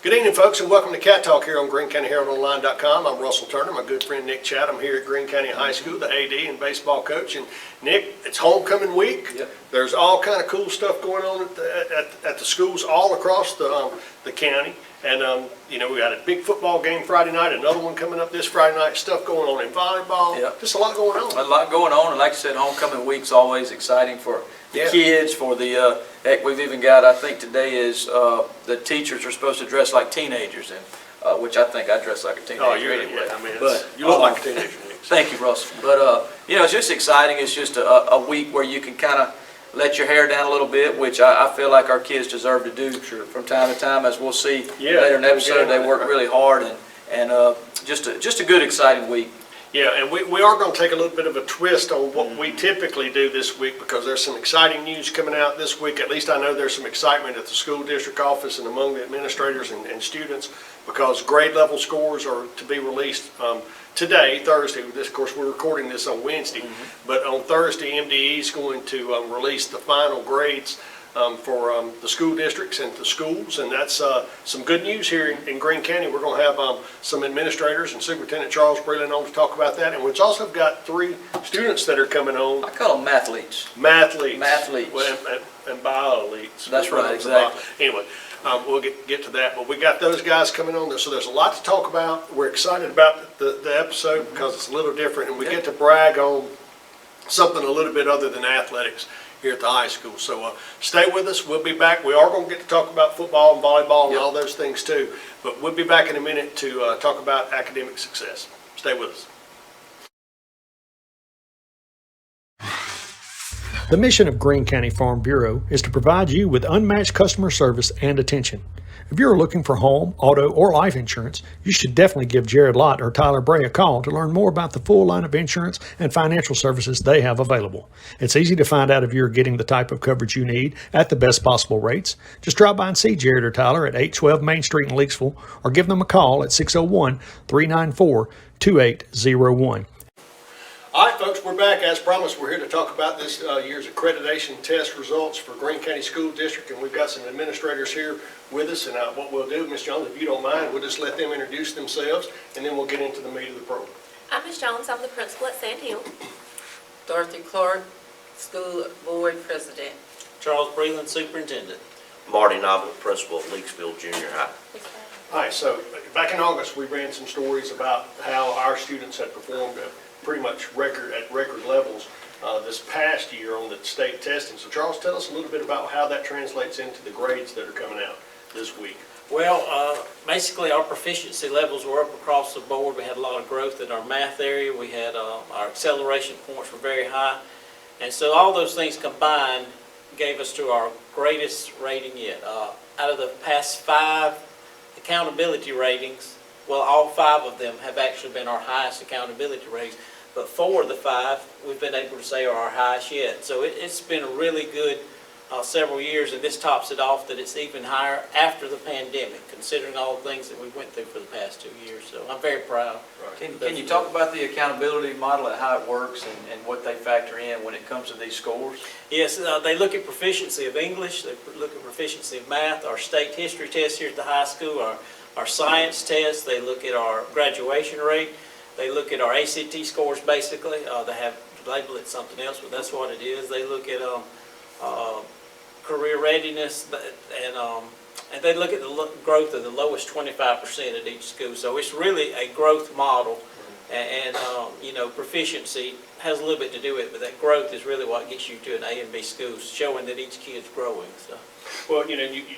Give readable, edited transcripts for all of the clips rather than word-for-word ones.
Good evening, folks, and welcome to Cat Talk here on GreeneCountyHeraldOnline.com. I'm Russell Turner, my good friend Nick Chatham here at Greene County High School, the AD and baseball coach. And Nick, it's homecoming week. Yep. There's all kind of cool stuff going on at the schools all across the county. And, you know, we got a big football game Friday night, another one coming up this Friday night, stuff going on in volleyball. Yep. Just a lot going on. A lot going on, and like I said, homecoming week's always exciting for the kids, for the, heck, we've even got, I think today is, the teachers are supposed to dress like teenagers, and which I think I dress like a teenager anyway. Yeah, I mean, but, you look like a teenager. Thank you, Russell. But, you know, it's just exciting. It's just a week where you can kind of let your hair down a little bit, which I feel like our kids deserve to do from time to time, as we'll see later in the episode. They work really hard, and just a good, exciting week. Yeah, and we are going to take a little bit of a twist on what we typically do this week, because there's some exciting news coming out this week. At least I know there's some excitement at the school district office and among the administrators and students, because grade level scores are to be released today, Thursday. Of course, we're recording this on Wednesday, but on Thursday, MDE is going to release the final grades for the school districts and the schools, and that's some good news here in Greene County. We're going to have some administrators and Superintendent Charles Breland on to talk about that, and we've also got 3 students that are coming on. I call them mathletes. Mathletes. Well, and bioletes. That's right, exactly. Anyway, we'll get to that, but we got those guys coming on there, so there's a lot to talk about. We're excited about the episode because it's a little different, and we get to brag on something a little bit other than athletics here at the high school. So stay with us. We'll be back. We are going to get to talk about football and volleyball and all those things too, but we'll be back in a minute to talk about academic success. Stay with us. The mission of Greene County Farm Bureau is to provide you with unmatched customer service and attention. If you're looking for home, auto, or life insurance, you should definitely give Jared Lott or Tyler Bray a call to learn more about the full line of insurance and financial services they have available. It's easy to find out if you're getting the type of coverage you need at the best possible rates. Just drop by and see Jared or Tyler at 812 Main Street in Leakesville, or give them a call at 601-394-2801. All right, folks, we're back. As promised, we're here to talk about this year's accreditation test results for Greene County School District, and we've got some administrators here with us. And what we'll do, Ms. Jones, if you don't mind, we'll just let them introduce themselves, and then we'll get into the meat of the program. I'm Ms. Jones. I'm the principal at Sand Hill. Dorothy Clark, School Board President. Charles Breland, Superintendent. Marty Novel, Principal at Leakesville Junior High. All right, so back in August, we ran some stories about how our students had performed pretty much at record levels this past year on the state testing. So Charles, tell us a little bit about how that translates into the grades that are coming out this week. Well, basically our proficiency levels were up across the board. We had a lot of growth in our math area. We had our acceleration points were very high. And so all those things combined gave us to our greatest rating yet. Out of the past 5 accountability ratings, well, all 5 of them have actually been our highest accountability ratings. But 4 of the 5 we've been able to say are our highest yet. So it's been a really good several years, and this tops it off that it's even higher after the pandemic, considering all the things that we went through for the past 2 years. So I'm very proud. Can you talk about the accountability model and how it works and what they factor in when it comes to these scores? Yes, they look at proficiency of English, they look at proficiency of math, our state history test here at the high school, our science test, they look at our graduation rate, they look at our ACT scores basically. They have labeled it something else, but that's what it is. They look at career readiness, and they look at the growth of the lowest 25% at each school. So it's really a growth model, and you know, proficiency has a little bit to do with it, but that growth is really what gets you to an A and B school, showing that each kid's growing. So. Well, you know, you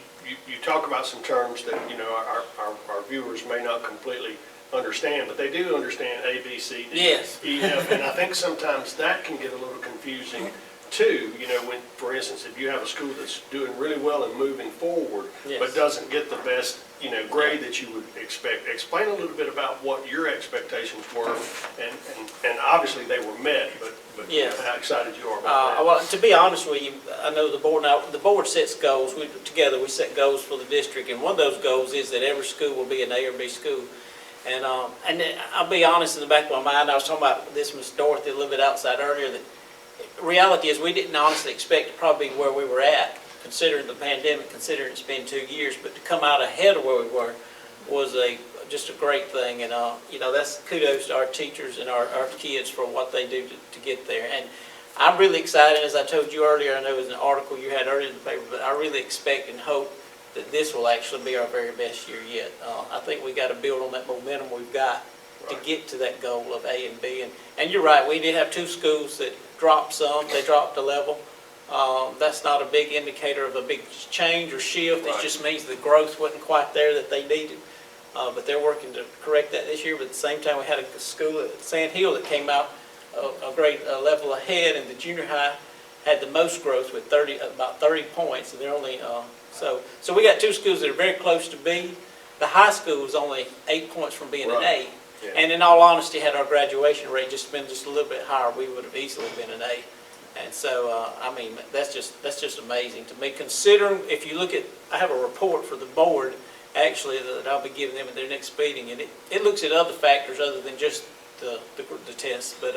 talk about some terms that, you know, our viewers may not completely understand, but they do understand A, B, C, D, yes. E, F, and I think sometimes that can get a little confusing too. You know, when, for instance, if you have a school that's doing really well and moving forward, but doesn't get the best, you know, grade that you would expect. Explain a little bit about what your expectations were, and obviously they were met, but you know, how excited you are about that. Well, to be honest with you, I know the board sets goals. We set goals for the district, and one of those goals is that every school will be an A or B school. And I'll be honest, in the back of my mind, I was talking about this with Dorothy a little bit outside earlier, that reality is we didn't honestly expect to probably be where we were at. considering the pandemic, considering it's been 2 years, but to come out ahead of where we were was just a great thing. And, you know, that's kudos to our teachers and our kids for what they do to get there. And I'm really excited, as I told you earlier, I know it was an article you had earlier in the paper, but I really expect and hope that this will actually be our very best year yet. I think we got to build on that momentum we've got to get to that goal of A and B. And you're right, we did have 2 schools that dropped some, they dropped a level. That's not a big indicator of a big change or shift. It just means the growth wasn't quite there that they needed. But they're working to correct that this year. But at the same time, we had a school at Sand Hill that came out a great level ahead, and the junior high had the most growth with about 30 points. And they're only so we got 2 schools that are very close to B. The high school was only 8 points from being an A. Yeah. And in all honesty, had our graduation rate just been just a little bit higher, we would have easily been an A. And so, I mean, that's just amazing to me. Considering, if you look at, I have a report for the board, actually, that I'll be giving them at their next meeting, and it looks at other factors other than just the tests. But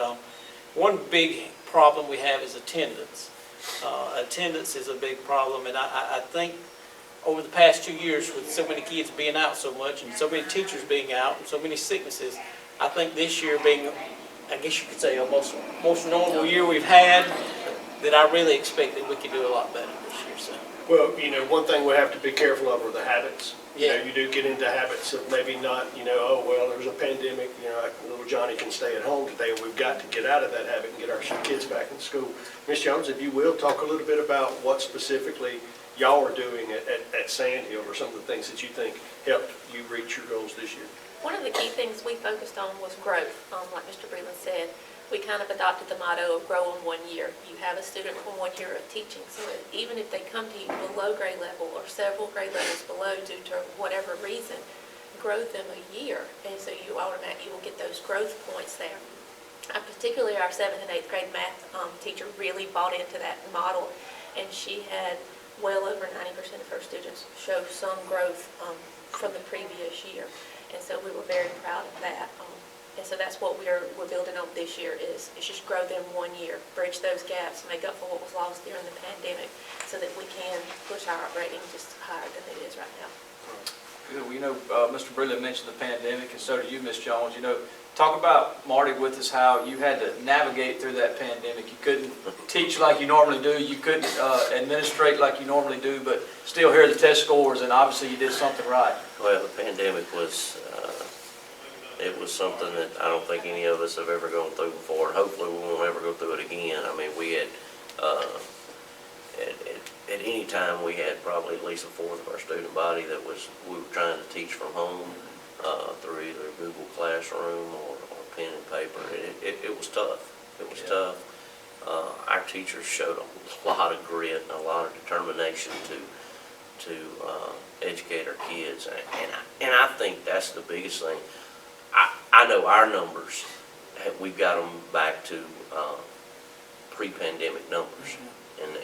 one big problem we have is attendance. Attendance is a big problem, and I think over the past 2 years, with so many kids being out so much and so many teachers being out and so many sicknesses, I think this year being, I guess you could say, a most normal year we've had, that I really expect that we could do a lot better this year. So. Well, you know, one thing we have to be careful of are the habits. You know, Yeah. you do get into habits of maybe not, you know, oh, well, there's a pandemic, you know, like little Johnny can stay at home today, and we've got to get out of that habit and get our kids back in school. Ms. Jones, if you will, talk a little bit about what specifically y'all are doing at Sand Hill, or some of the things that you think helped you reach your goals this year. One of the key things we focused on was growth. Like Mr. Breland said, we kind of adopted the motto of grow in 1 year. You have a student for 1 year of teaching, so even if they come to you below grade level or several grade levels below due to whatever reason, grow them a year, and so you automatically will get those growth points there. Particularly our 7th and 8th grade math teacher really bought into that model, and she had well over 90% of her students show some growth from the previous year. And so we were very proud of that. And so that's what we're building on this year is just grow them 1 year, bridge those gaps, make up for what was lost during the pandemic so that we can push our rating just higher than it is right now. You know, Mr. Breland mentioned the pandemic, and so do you, Ms. Jones. You know, talk about, Marty, with us, how you had to navigate through that pandemic. You couldn't teach like you normally do. You couldn't administrate like you normally do, but still hear the test scores, and obviously you did something right. Well, the pandemic was, it was something that I don't think any of us have ever gone through before, and hopefully we won't ever go through it again. I mean, we had, at any time, we had probably at least a fourth of our student body that we were trying to teach from home through either Google Classroom or pen and paper. It was tough. It was tough. Our teachers showed a lot of grit and a lot of determination to educate our kids, and I think that's the biggest thing. I know our numbers, we've got them back to pre-pandemic numbers,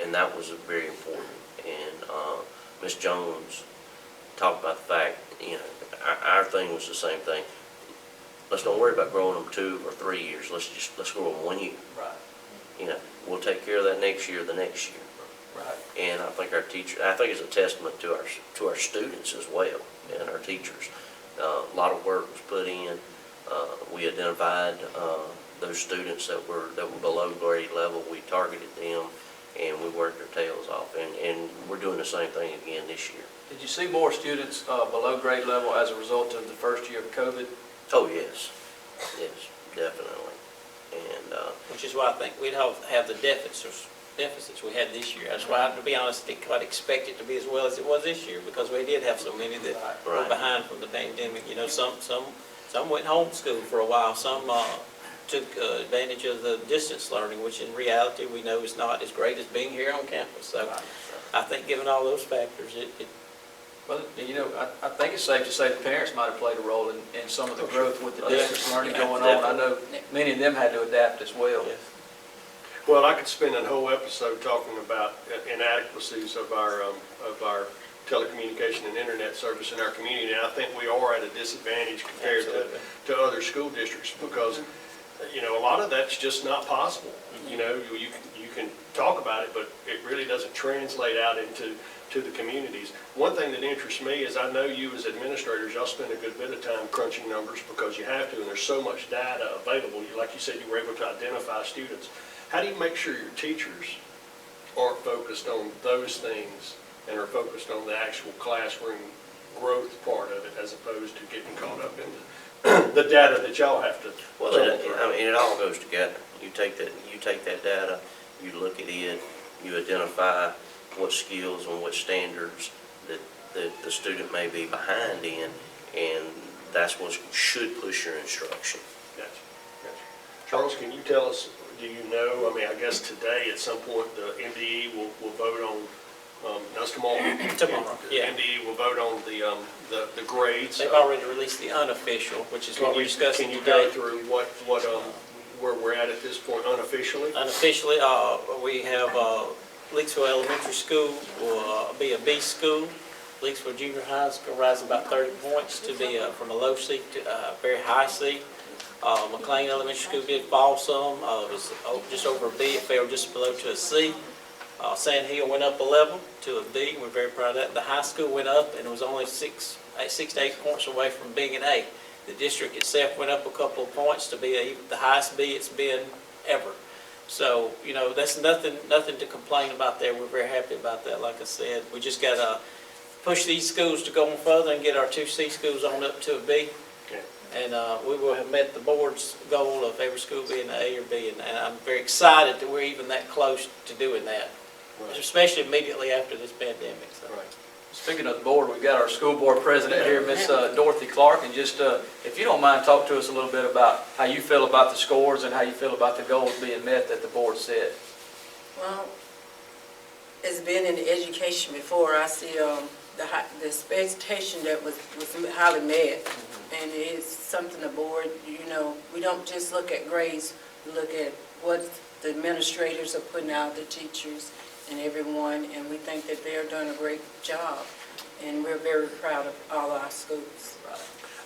and that was very important. And Ms. Jones talked about the fact, you know, our thing was the same thing. Let's don't worry about growing them 2 or 3 years. Let's grow them 1 year. Right. You know, we'll take care of that next year, the next year. Right. And I think I think it's a testament to our students as well and our teachers. A lot of work was put in. We identified those students that were below grade level. We targeted them, and we worked their tails off. And we're doing the same thing again this year. Did you see more students below grade level as a result of the first year of COVID? Oh yes, definitely. And Which is why I think we'd have the deficits we had this year. That's why, to be honest, I didn't quite expect it to be as well as it was this year, because we did have so many that were behind from the pandemic. You know, some went homeschool for a while. Some took advantage of the distance learning, which in reality we know is not as great as being here on campus. So I think given all those factors, Well, you know, I think it's safe to say the parents might have played a role in some of the growth with the distance learning going on. I know many of them had to adapt as well. yes. Well, I could spend a whole episode talking about inadequacies of our telecommunication and internet service in our community, and I think we are at a disadvantage compared to other school districts, because you know, a lot of that's just not possible. You know, you can talk about it, but it really doesn't translate out into the communities. One thing that interests me is I know you as administrators, y'all spend a good bit of time crunching numbers because you have to, and there's so much data available. Like you said, you were able to identify students. How do you make sure your teachers aren't focused on those things and are focused on the actual classroom growth part of it, as opposed to getting caught up in the data that y'all have to? Well, I mean, it all goes together. You take that data, you look at it, you identify what skills and what standards that the student may be behind in, and that's what should push your instruction. Gotcha. Charles, can you tell us, do you know, I mean, I guess today at some point the MDE will vote on, that's tomorrow. Tomorrow, yeah. MDE will vote on the grades. They've already released the unofficial, which is what we discussed Can you today. go through where we're at this point unofficially? Unofficially, we have Leaksville Elementary School will be a B school. Leaksville Junior High is going to rise about 30 points to be from a low C to a very high C. McLean Elementary School did fall some. It was just over a B. It fell just below to a C. Sand Hill went up a level to a B. We're very proud of that. The high school went up, and it was only 6 to 8 points away from being an A. The district itself went up a couple of points to be the highest B it's been ever. So, you know, that's nothing to complain about there. We're very happy about that. Like I said, we just got to push these schools to go on further and get our 2 C schools on up to a B. Okay. And we will have met the board's goal of every school being an A or B. And I'm very excited that we're even that close to doing that, Right. especially immediately after this pandemic. So. Right. Speaking of the board, we've got our school board president here, Miss Dorothy Clark, and just, if you don't mind, talk to us a little bit about how you feel about the scores and how you feel about the goals being met that the board set. Well, it's been in education before. I see the expectation that was highly met, and it's something the board, you know, we don't just look at grades, we look at what the administrators are putting out, the teachers and everyone, and we think that they're doing a great job, and we're very proud of all our schools.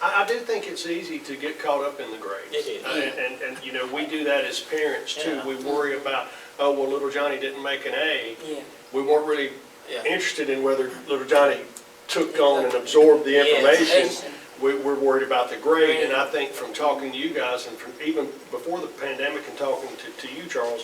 I do think it's easy to get caught up in the grades. It is. And you know, we do that as parents too. Yeah. We worry about, oh, well, little Johnny didn't make an A. Yeah. We weren't really Yeah. interested in whether little Johnny took on and absorbed the information. We're worried about the grade, and I think from talking to you guys, and from even before the pandemic and talking to you, Charles,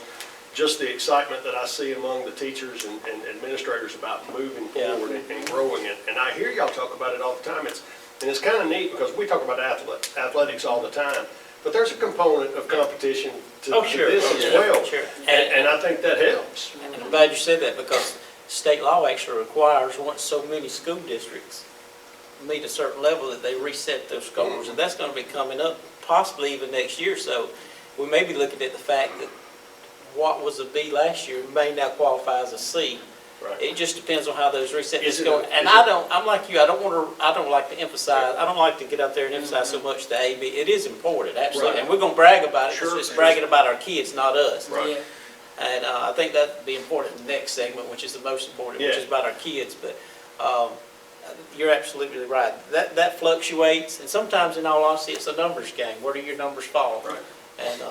just the excitement that I see among the teachers and administrators about moving forward and growing it. And I hear y'all talk about it all the time. It's kind of neat because we talk about athletics all the time, but there's a component of competition to this as well. Sure. And I think that helps. And I'm glad you said that, because state law actually requires once so many school districts meet a certain level that they reset those scores, and that's going to be coming up possibly even next year. So we may be looking at the fact that what was a B last year may now qualify as a C. Right. It just depends on how those resets Is it go. a- And is I'm like you, I don't like to emphasize, I don't like to get out there and emphasize so much the A, B. It is important, absolutely. Right. And we're going to brag about it, because Sure. it's bragging about our kids, not us. Right. Yeah. And I think that'd be important in the next segment, which is the most important, which Yeah. is about our kids. But you're absolutely right. That fluctuates, and sometimes, in all honesty, it's a numbers game. Where do your numbers fall? Right. And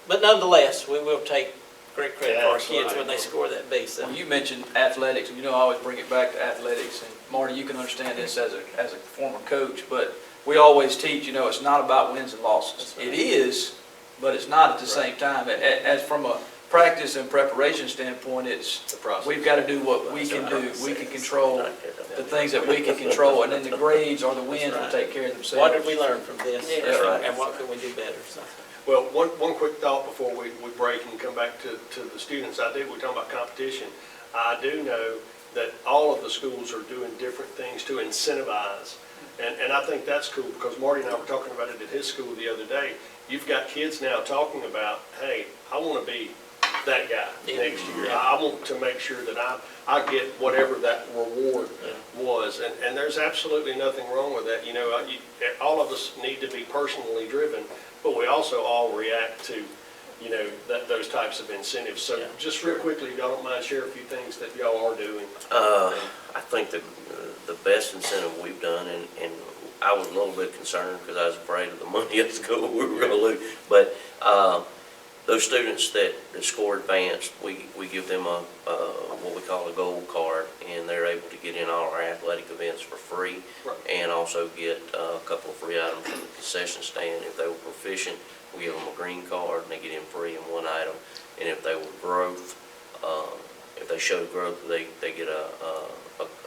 but nonetheless, we will take great credit Yeah, for our that's kids right. when they score that B. So Well, you mentioned athletics, and you know I always bring it back to athletics. And Marty, you can understand this as a former coach, but we always teach, you know, it's not about wins and losses. That's right. It is, but it's not at the same time. As from a practice and preparation standpoint, it's The process. we've got to do what we can do. We can control the things that we can control, and then the grades or the wins will take care of themselves. what did we learn from this? Yeah. That's right. And what can we do better? So. Well, one quick thought before we break and come back to the students. We're talking about competition. I do know that all of the schools are doing different things to incentivize. And I think that's cool, because Marty and I were talking about it at his school the other day. You've got kids now talking about, hey, I want to be that guy next year. Yeah. I want to make sure that I get whatever that reward was. And there's absolutely nothing wrong with that. You know, all of us need to be personally driven, but we also all react to, you know, those types of incentives. So just real quickly, if y'all don't mind, share a few things that y'all are doing. I think the best incentive we've done, and I was a little bit concerned because I was afraid of the money at school we were going to lose. But those students that score advanced, we give them what we call a gold card, and they're able to get in all our athletic events for free, and also get a couple of free items from the concession stand. If they were proficient, we give them a green card, and they get in free in one item. And if they were growth, if they showed growth, they get a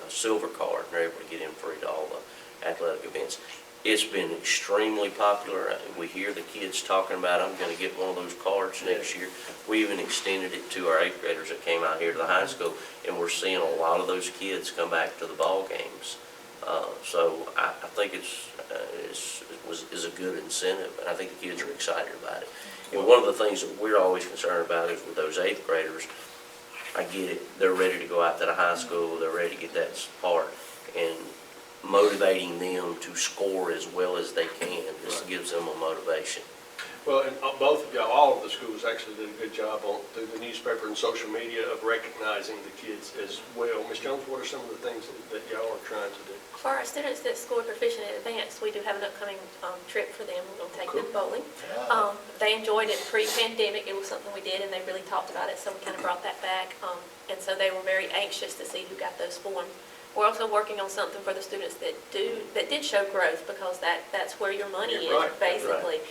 silver card, and they're able to get in free to all the athletic events. It's been extremely popular. We hear the kids talking about, I'm going to get one of those cards next year. We even extended it to our 8th graders that came out here to the high school, and we're seeing a lot of those kids come back to the ball games. So I think is a good incentive, and I think the kids are excited about it. And one of the things that we're always concerned about is with those 8th graders, I get it, they're ready to go out to the high school, they're ready to get that part, and motivating them to score as well as they can. This gives them a motivation. Well, and both of y'all, all of the schools actually did a good job through the newspaper and social media of recognizing the kids as well. Ms. Jones, what are some of the things that y'all are trying to do? For our students that scored proficient in advanced, we do have an upcoming trip for them. We're going to take them bowling. They enjoyed it pre-pandemic. It was something we did, and they really talked about it, so we kind of brought that back. And so they were very anxious to see who got those forms. We're also working on something for the students that did show growth, because that's where your money is, basically.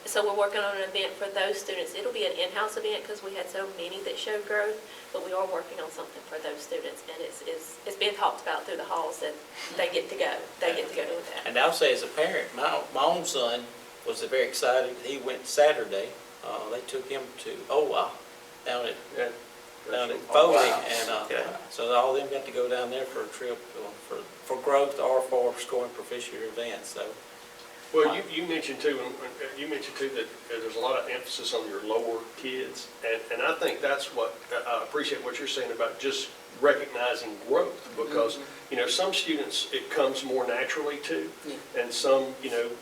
So we're working on an event for those students. It'll be an in-house event because we had so many that showed growth, but we are working on something for those students, and it's been talked about through the halls that they get to go. They get to go to that. And I'll say, as a parent, my own son was very excited. He went Saturday. They took him to down at Foley, and so all of them got to go down there for a trip for growth or for scoring proficient events. So. Well, you mentioned too, that there's a lot of emphasis on your lower kids, and I think that's what I appreciate what you're saying about just recognizing growth, because some students it comes more naturally to, and some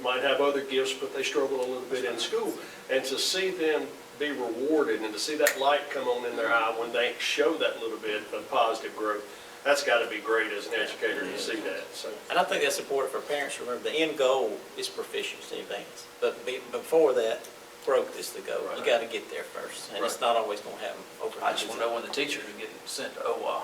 might have other gifts, but they struggle a little bit in school, and to see them be rewarded and to see that light come on in their eye when they show that little bit of positive growth, that's got to be great as an educator to see that. So. And I think that's important for parents to remember. The end goal is proficiency advance, but before that, growth is the goal. Right. You got to get there first, and it's not always going to happen overnight. I just want to know when the teachers are getting sent to OWA.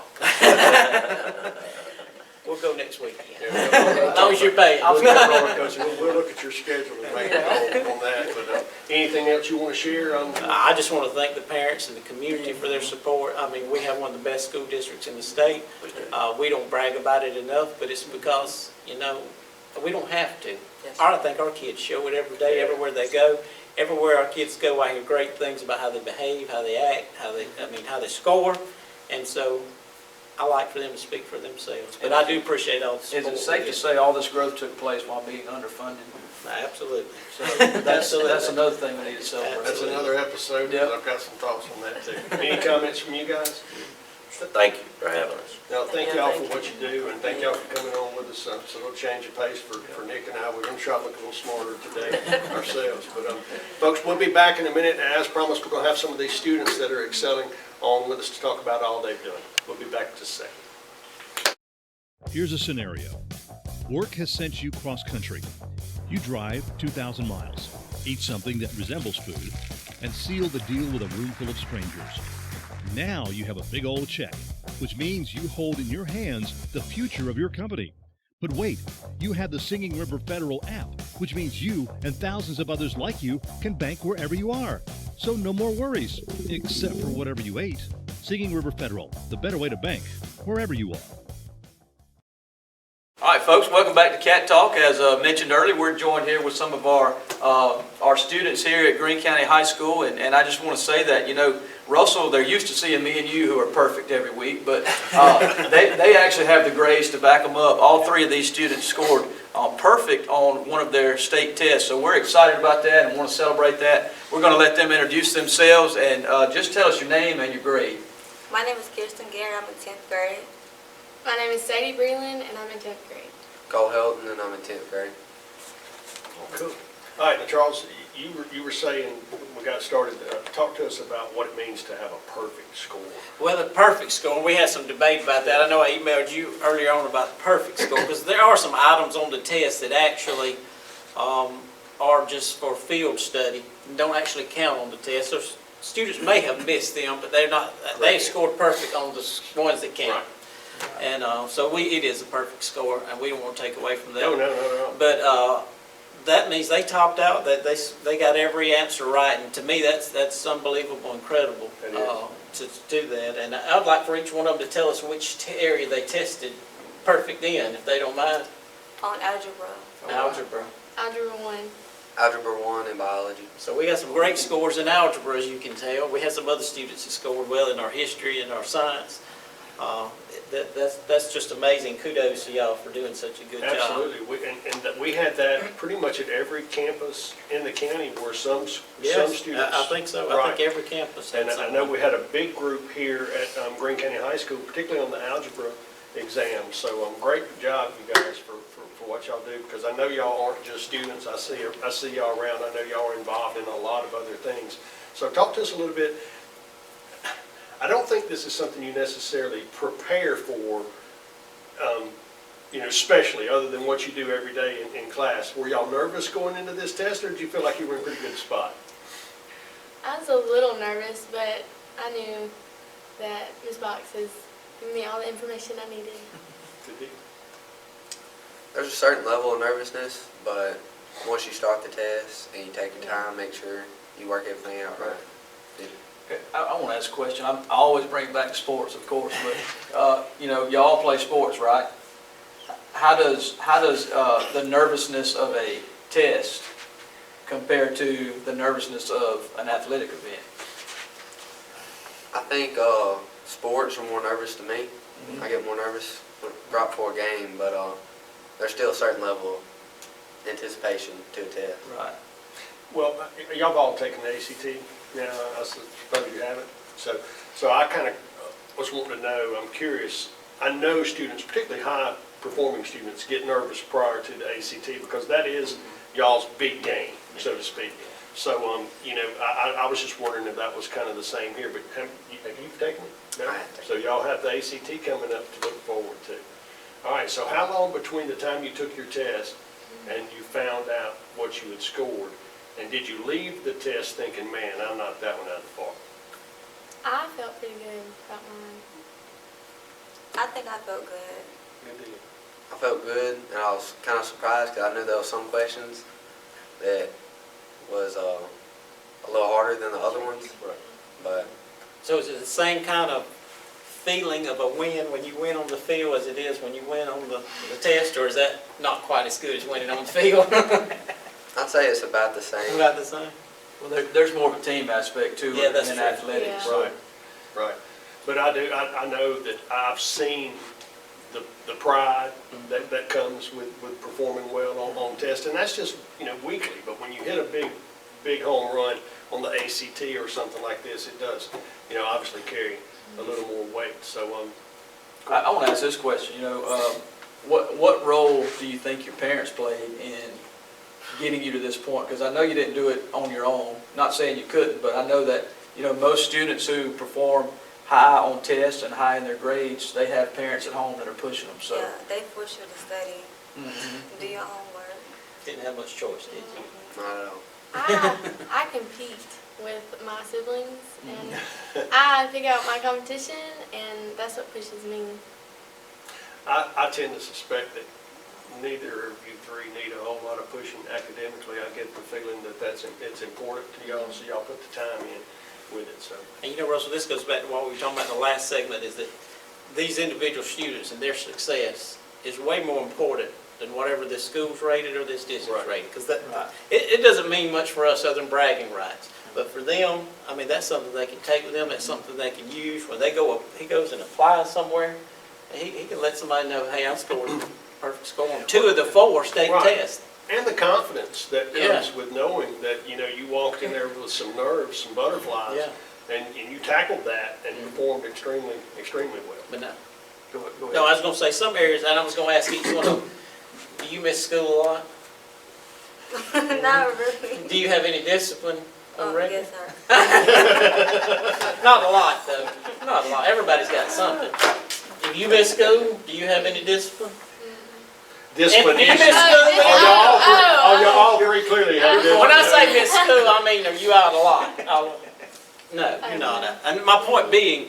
We'll go next week. As long as you're paid. We'll look at your schedule and make a call on that. But anything else you want to share? I just want to thank the parents and the community for their support. I mean, we have one of the best school districts in the state. We don't brag about it enough, but it's because, we don't have to. I think our kids show it every day, everywhere they go. Everywhere our kids go, I hear great things about how they behave, how they act, how they score. And so I like for them to speak for themselves. But I do appreciate all the support. Is it safe to say all this growth took place while being underfunded? Absolutely. So that's another thing we need to celebrate. That's another episode. Yep. I've got some thoughts on that too. Any comments from you guys? Thank you for having us. No, thank y'all for what you do, and thank y'all for coming on with us. It's a little change of pace for Nick and I. We're going to try to look a little smarter today ourselves. But folks, we'll be back in a minute, and as promised, we're going to have some of these students that are excelling on with us to talk about all they've done. We'll be back in just a second. Here's a scenario. Work has sent you cross-country. You drive 2,000 miles, eat something that resembles food, and seal the deal with a room full of strangers. Now you have a big old check, which means you hold in your hands the future of your company. But wait, you have the Singing River Federal app, which means you and thousands of others like you can bank wherever you are. So no more worries, except for whatever you ate. Singing River Federal, the better way to bank, wherever you are. All right, folks, welcome back to Cat Talk. As mentioned earlier, we're joined here with some of our students here at Greene County High School, and I just want to say that, Russell, they're used to seeing me and you who are perfect every week, but they actually have the grades to back them up. All three of these students scored perfect on one of their state tests, so we're excited about that and want to celebrate that. We're going to let them introduce themselves and just tell us your name and your grade. My name is Kirsten Garrett. I'm in 10th grade. My name is Sadie Breland, and I'm in 10th grade. Cole Helton, and I'm in 10th grade. Cool. All right, now Charles, you were saying, when we got started, talk to us about what it means to have a perfect score. Well, the perfect score, we had some debate about that. I know I emailed you earlier on about the perfect score, because there are some items on the test that actually are just for field study, and don't actually count on the test. So students may have missed them, but they're not, they scored perfect on the ones that count. And so it is a perfect score, and we don't want to take away from that. No. But that means they topped out, that they got every answer right, and to me, that's unbelievable, incredible to do that. And I'd like for each one of them to tell us which area they tested perfect in, if they don't mind. On algebra. Algebra. Algebra 1. Algebra 1 and biology. So we got some great scores in algebra, as you can tell. We had some other students that scored well in our history and our science. That's just amazing. Kudos to y'all for doing such a good job. Absolutely. We had that pretty much at every campus in the county where some students. I think so. Right. I think every campus had And I something. know we had a big group here at Greene County High School, particularly on the algebra exam. So great job, you guys, for what y'all do, because I know y'all aren't just students. I see y'all around. I know y'all are involved in a lot of other things. So talk to us a little bit. I don't think this is something you necessarily prepare for, especially other than what you do every day in class. Were y'all nervous going into this test, or did you feel like you were in a pretty good spot? I was a little nervous, but I knew that Ms. Box has given me all the information I needed. Good deal. There's a certain level of nervousness, but once you start the test and you take your time, make sure you work everything out right. I want to ask a question. I always bring it back to sports, of course, but y'all play sports, right? How does the nervousness of a test compare to the nervousness of an athletic event? I think sports are more nervous to me. I get more nervous right before a game, but there's still a certain level of anticipation to a test. Right. Well, y'all have all taken the ACT now, I suppose you haven't. So I kind of was wanting to know, I'm curious, I know students, particularly high-performing students, get nervous prior to the ACT because that is y'all's big game, so to speak. So, I was just wondering if that was kind of the same here, but have you taken it? No? I have taken So y'all have the ACT coming up to look forward to. All right, so how long between the time you took your test and you found out what you had scored, and did you leave the test thinking, man, I knocked that one out of the park? I felt pretty good about mine. I think I felt good. Good deal. I felt good, and I was kind of surprised because I knew there were some questions that was a little harder than the other ones. Right. But So is it the same kind of feeling of a win when you win on the field as it is when you win on the test, or is that not quite as good as winning on the field? I'd say it's about the same. About the same? Well, there's more of a team aspect to Yeah, it that's than true. athletics. Yeah. Right. But I know that I've seen the pride that comes with performing well on tests, and that's just, weekly. But when you hit a big home run on the ACT or something like this, it does, obviously carry a little more weight. So, I want to ask this question. What role do you think your parents played in getting you to this point? Because I know you didn't do it on your own. Not saying you couldn't, but I know that most students who perform high on tests and high in their grades, they have parents at home that are pushing them. So. Yeah, they force you to study, do your homework. Didn't have much choice, did you? Not at all. I compete with my siblings, and I pick out my competition, and that's what pushes me. I tend to suspect that neither of you three need a whole lot of pushing academically. I get the feeling that it's important to y'all, so y'all put the time in with it. So. And Russell, this goes back to what we were talking about in the last segment, is that these individual students and their success is way more important than whatever this school's rated or this district's rated. Because it doesn't mean much for us other than bragging rights. But for them, that's something they can take with them. That's something they can use when he goes and applies somewhere. He can let somebody know, hey, I scored a perfect score on 2 of the 4 state tests. And the confidence that comes with knowing that, you walked in there with some nerves, some butterflies, and you tackled that and performed extremely, extremely well. But no. Go ahead. No, I was going to say some areas, and I was going to ask each one of them, do you miss school a lot? Not really. Do you have any discipline on record? Yes, sir. Not a lot, though. Not a lot. Everybody's got something. If you miss school, do you have any discipline? Discipline If you issues. miss school, Y'all all three clearly have discipline. when I say miss school, I mean, are you out a lot? No, you're not. And my point being,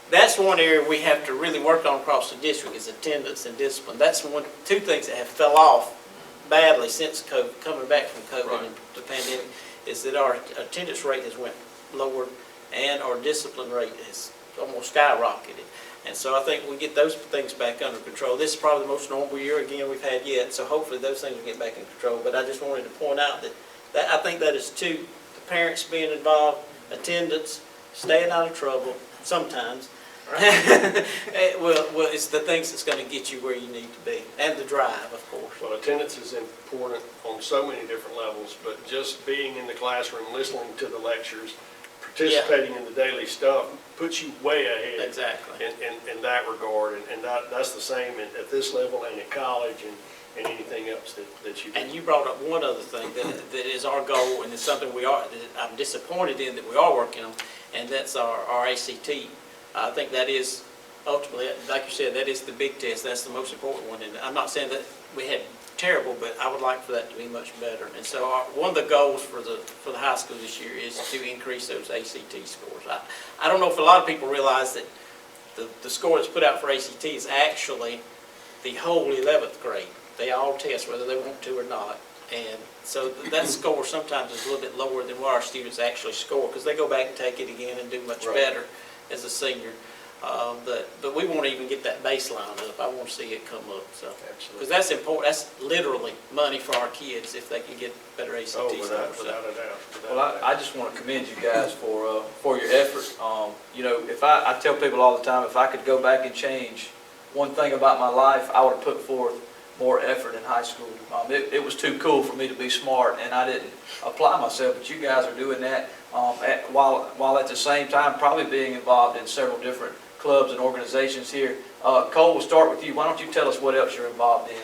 that's one area we have to really work on across the district is attendance and discipline. That's two things that have fell off badly since COVID, coming back from COVID and the pandemic, is that our attendance rate has went lower and our discipline rate has almost skyrocketed. And so I think we get those things back under control. This is probably the most normal year again we've had yet, so hopefully those things will get back in control. But I just wanted to point out that I think that is two, the parents being involved, attendance, staying out of trouble sometimes. Well, it's the things that's going to get you where you need to be, and the drive, of course. Well, attendance is important on so many different levels, but just being in the classroom, listening to the lectures, participating in the daily stuff puts you way ahead. Exactly. In that regard, and that's the same at this level and at college and anything else that you do. And you brought up one other thing that is our goal, and it's something that I'm disappointed in that we are working on, and that's our ACT. I think that is ultimately, like you said, that is the big test. That's the most important one. And I'm not saying that we had terrible, but I would like for that to be much better. And so one of the goals for the high school this year is to increase those ACT scores. I don't know if a lot of people realize that the score that's put out for ACT is actually the whole 11th grade. They all test whether they want to or not. And so that score sometimes is a little bit lower than what our students actually score because they go back and take it again and do much better as a senior. But we want to even get that baseline up. I want to see it come up. So, because that's important. That's literally money for our kids if they can get better ACT scores. Without a doubt. Well, I just want to commend you guys for your effort. You know, if I tell people all the time, if I could go back and change one thing about my life, I would have put forth more effort in high school. It was too cool for me to be smart, and I didn't apply myself. But you guys are doing that while at the same time probably being involved in several different clubs and organizations here. Cole, we'll start with you. Why don't you tell us what else you're involved in?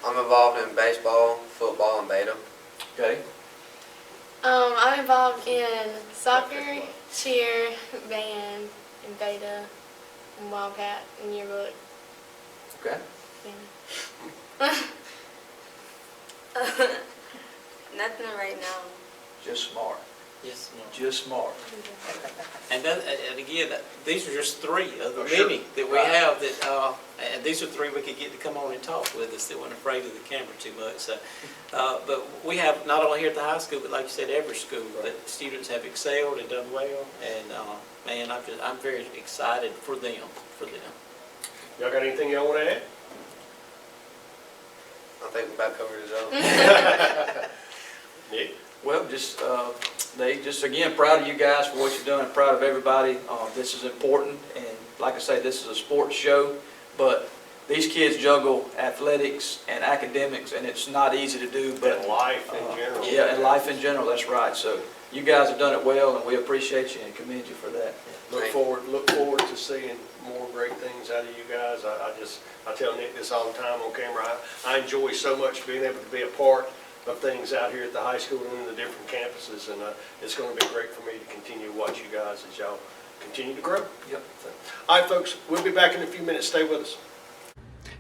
I'm involved in baseball, football, and beta. Okay. I'm involved in soccer, cheer, band, and beta, and Wildcat, and yearbook. Okay. Yeah. Nothing right now. Just smart. Yes, ma'am. Just smart. And again, these are just three of the Sure. many that we have that, and these are three we could get to come on and talk with us that weren't afraid of the camera too much. So, but we have not only here at the high school, but like you said, every school that students have excelled and done well. And man, I'm very excited for them. Y'all got anything y'all want to add? I think we about covered it all. Nick? Well, just again, proud of you guys for what you're doing. Proud of everybody. This is important, and like I say, this is a sports show, but these kids juggle athletics and academics, and it's not easy to do. But life in general. Yeah, and life in general. That's right. So you guys have done it well, and we appreciate you and commend you for that. Look forward to seeing more great things out of you guys. I tell Nick this all the time on camera. I enjoy so much being able to be a part of things out here at the high school and in the different campuses, and it's going to be great for me to continue to watch you guys as y'all continue to grow. Yep. All right, folks, we'll be back in a few minutes. Stay with us.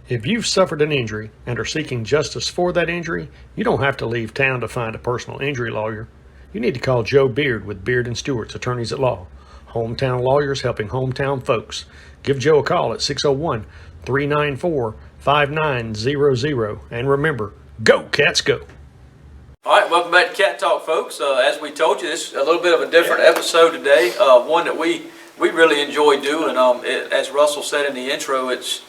If you've suffered an injury and are seeking justice for that injury, you don't have to leave town to find a personal injury lawyer. You need to call Joe Beard with Beard & Stewart's Attorneys at Law. Hometown lawyers helping hometown folks. Give Joe a call at 601-394-5900. And remember, go Cats go! All right, welcome back to Cat Talk, folks. As we told you, this is a little bit of a different episode today, one that we really enjoy doing. As Russell said in the intro, it's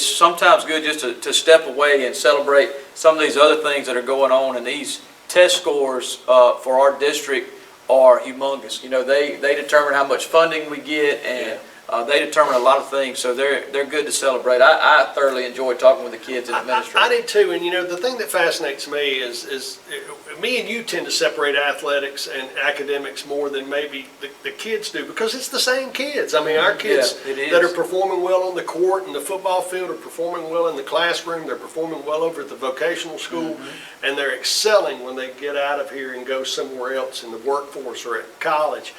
sometimes good just to step away and celebrate some of these other things that are going on, and these test scores for our district are humongous. You know, they determine how much funding we get, and They determine a lot of things, so they're good to celebrate. I thoroughly enjoy talking with the kids and I administrators. did too, and the thing that fascinates me is me and you tend to separate athletics and academics more than maybe the kids do, because it's the same kids. I mean, our kids Yeah, it is. that are performing well on the court and the football field are performing well in the classroom. They're performing well over at the vocational school, and they're excelling when they get out of here and go somewhere else in the workforce or at college.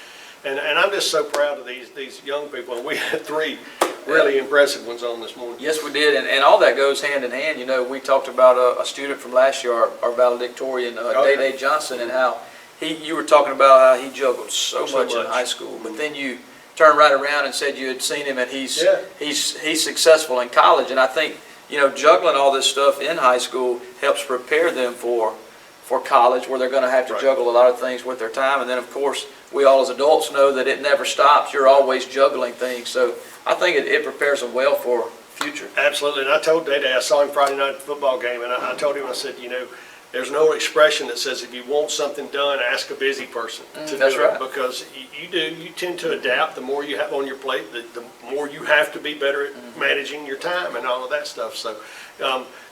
And I'm just so proud of these young people. And we had 3 really impressive ones on this morning. Yes, we did, and all that goes hand in hand. We talked about a student from last year, our valedictorian, Day Johnson, and how you were talking about how he juggled so much in high school, but then you turned right around and said you had seen him and he's successful in college. And I think juggling all this stuff in high school helps prepare them for college, where they're going to have to juggle a lot of things with their time. And then, of course, we all as adults know that it never stops. You're always juggling things. So I think it prepares them well for future. Absolutely. And I told Day, I saw him Friday night at the football game, and I told him, I said, there's an old expression that says, if you want something done, ask a busy person to That's do right. it. Because you tend to adapt. The more you have on your plate, the more you have to be better at managing your time and all of that stuff. So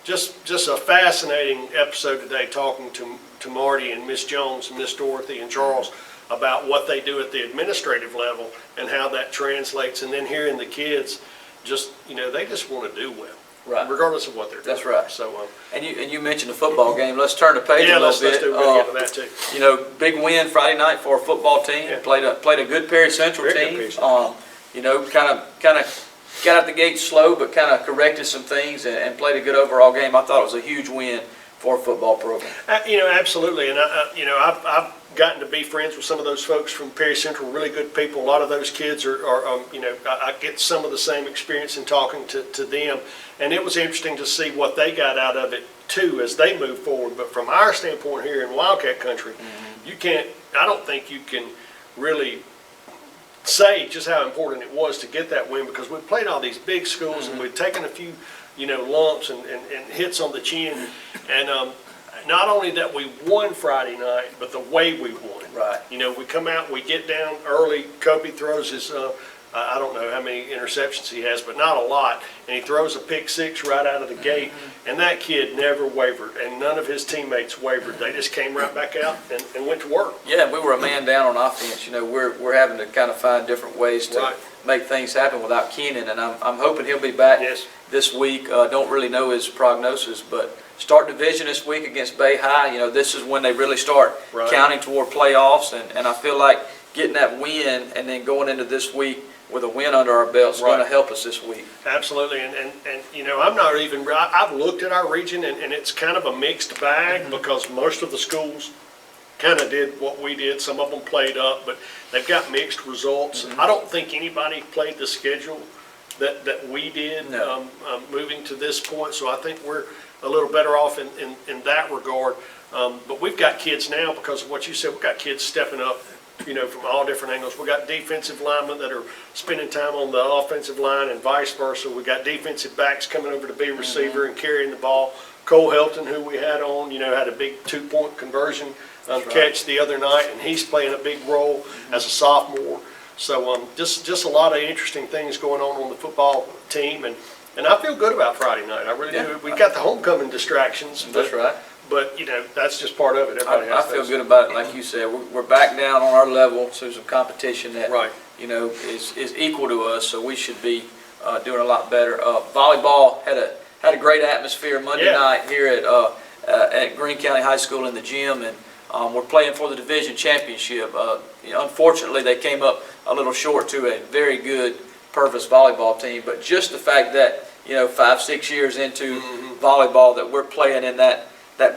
just a fascinating episode today, talking to Marty and Miss Jones and Miss Dorothy and Charles about what they do at the administrative level and how that translates. And then hearing the kids they just want to do well. Right. Regardless of what they're doing. That's right. So, and you mentioned the football game. Let's turn the page a little let's bit. do really into that too. Big win Friday night for our football team. Yeah. Played a good Perry Central Very good team. Perry Central. Kind of got out the gate slow, but kind of corrected some things and played a good overall game. I thought it was a huge win for a football program. Absolutely. And I've gotten to be friends with some of those folks from Perry Central, really good people. A lot of those kids are I get some of the same experience in talking to them. And it was interesting to see what they got out of it, too, as they move forward. But from our standpoint here in Wildcat country, I don't think you can really say just how important it was to get that win, because we played all these big schools and we'd taken a few, lumps and hits on the chin. And not only that we won Friday night, but the way we won it. Right. We come out, we get down early. Kobe throws his, I don't know how many interceptions he has, but not a lot. And he throws a pick 6 right out of the gate. And that kid never wavered, and none of his teammates wavered. They just came right back out and went to work. Yeah, we were a man down on offense. We're having to kind of find different ways to make things happen without Keenan, and I'm hoping he'll be back this week. Don't really know his prognosis, but start division this week against Bay High. This is when they really start counting toward playoffs, and I feel like getting that win and then going into this week with a win under our belts is going to help us this week. Absolutely, and I'm not even, I've looked at our region, and it's kind of a mixed bag, because most of the schools kind of did what we did. Some of them played up, but they've got mixed results. I don't think anybody played the schedule that we did moving to this point, so I think we're a little better off in that regard. But we've got kids now, because of what you said, we've got kids stepping up from all different angles. We've got defensive linemen that are spending time on the offensive line and vice versa. We've got defensive backs coming over to be receiver and carrying the ball. Cole Helton, who we had on, had a big 2-point conversion catch the other night, and he's playing a big role as a sophomore. So just a lot of interesting things going on the football team, and I feel good about Friday night. I really do. We've got the homecoming distractions. That's right. But, that's just part of it. I feel good about it. Like you said, we're back down on our level, so some competition that is equal to us, so we should be doing a lot better. Volleyball had a great atmosphere Monday night here at Greene County High School in the gym, and we're playing for the division championship. Unfortunately, they came up a little short to a very good Purvis volleyball team, but just the fact that 5-6 years into volleyball that we're playing in that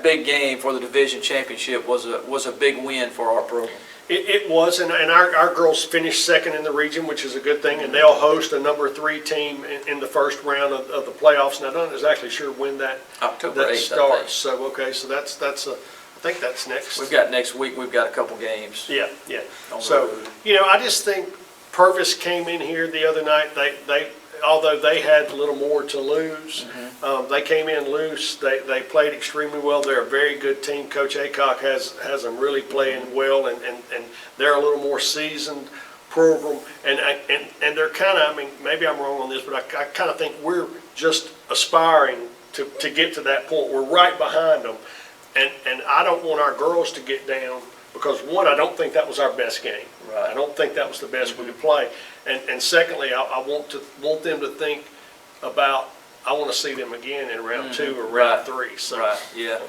big game for the division championship was a big win for our program. It was, and our girls finished second in the region, which is a good thing, and they'll host a number 3 team in the first round of the playoffs. Now, I'm not exactly sure when that October 8th, starts. So so that's I think that's next. We've got next week. We've got a couple games. Yeah. So I just think Purvis came in here the other night. They although they had a little more to lose, they came in loose. They played extremely well. They're a very good team. Coach Aycock has them really playing well, and they're a little more seasoned program, and they're kind of, I mean, maybe I'm wrong on this, but I kind of think we're just aspiring to get to that point. We're right behind them, and I don't want our girls to get down because, one, I don't think that was our best game. Right. I don't think that was the best we could play, and secondly, I want them to think about, I want to see them again in round 2 or round 3. So. Right, yeah.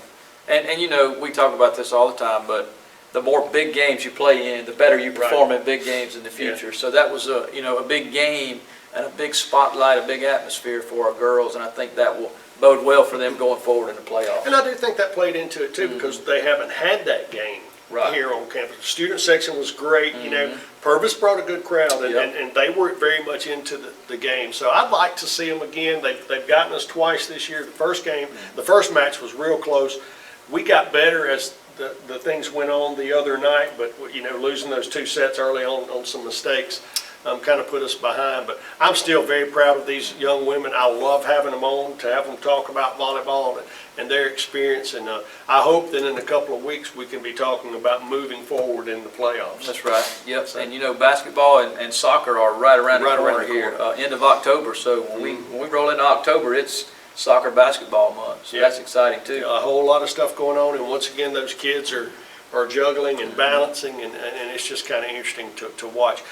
And you know, we talk about this all the time, but the more big games you play in, the better you perform in big games in the future. So that was a big game and a big spotlight, a big atmosphere for our girls, and I think that will bode well for them going forward in the playoffs. And I do think that played into it too, because they haven't had that game here on campus. The student section was great, you know, Purvis brought a good crowd, and they were very much into the game. So I'd like to see them again. They've gotten us twice this year. The first match was real close. We got better as the things went on the other night, but you know, losing those 2 sets early on some mistakes kind of put us behind. But I'm still very proud of these young women. I love having them on, to have them talk about volleyball and their experience, and I hope that in a couple of weeks we can be talking about moving forward in the playoffs. That's right. Yep. And you know, basketball and soccer are right around the corner here, end of October. So when we roll into October, it's soccer basketball month. So that's exciting too. A whole lot of stuff going on, and once again, those kids are juggling and balancing, and it's just kind of interesting to watch.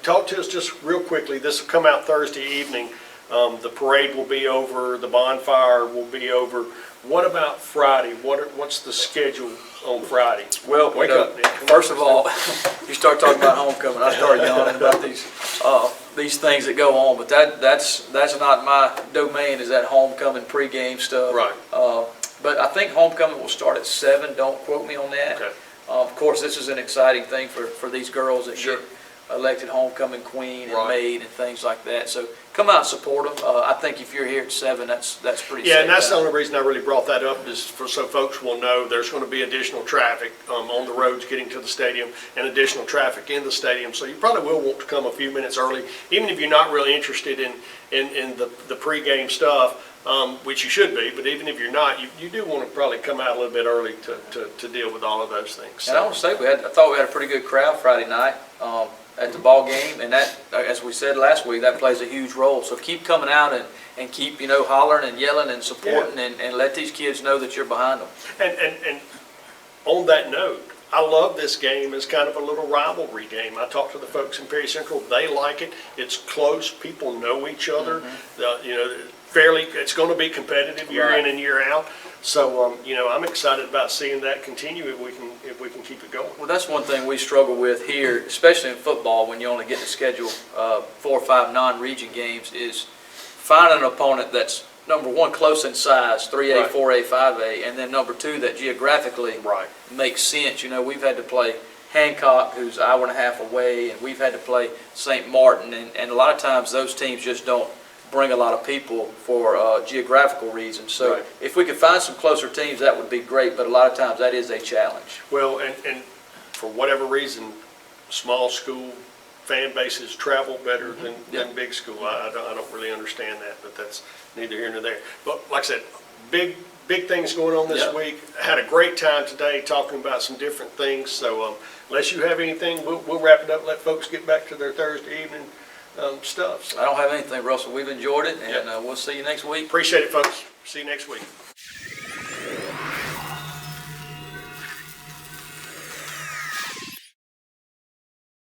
Talk to us just real quickly. This will come out Thursday evening. The parade will be over. The bonfire will be over. What about Friday? What's the schedule on Friday? Well, Wake up, Nick. First of all, you start talking about homecoming, I start yawning about these things that go on, but that's not my domain, is that homecoming pregame stuff. Right. But I think homecoming will start at 7. Don't quote me on that. Okay. Of course, this is an exciting thing for these girls that get elected homecoming queen and maid and things like that. So come out and support them. I think if you're here at 7, that's pretty. Yeah, and that's the only reason I really brought that up, is so folks will know there's going to be additional traffic on the roads getting to the stadium, and additional traffic in the stadium. So you probably will want to come a few minutes early, even if you're not really interested in the pregame stuff. Which you should be, but even if you're not, you do want to probably come out a little bit early to deal with all of those things. So. And I want to say I thought we had a pretty good crowd Friday night at the ball game, and that, as we said last week, that plays a huge role. So keep coming out and keep hollering and yelling and supporting, and let these kids know that you're behind them. And on that note, I love this game as kind of a little rivalry game. I talked to the folks in Perry Central; they like it. It's close. People know each other. It's going to be competitive year in and year out. So, I'm excited about seeing that continue if we can keep it going. Well, that's one thing we struggle with here, especially in football, when you only get to schedule 4 or 5 non-region games, is finding an opponent that's, number one, close in size, 3A, 4A, 5A, and then number 2, that geographically makes sense. We've had to play Hancock, who's an hour and a half away, and we've had to play St. Martin, and a lot of times those teams just don't bring a lot of people for geographical reasons. So if we could find some closer teams, that would be great, but a lot of times that is a challenge. Well, and for whatever reason, small school fan bases travel better than big school. I don't really understand that, but that's neither here nor there. But like I said, big things going on this week. I had a great time today talking about some different things. So unless you have anything, we'll wrap it up, let folks get back to their Thursday evening stuff. So. I don't have anything, Russell. We've enjoyed it, and we'll see you next week. Appreciate it, folks. See you next week.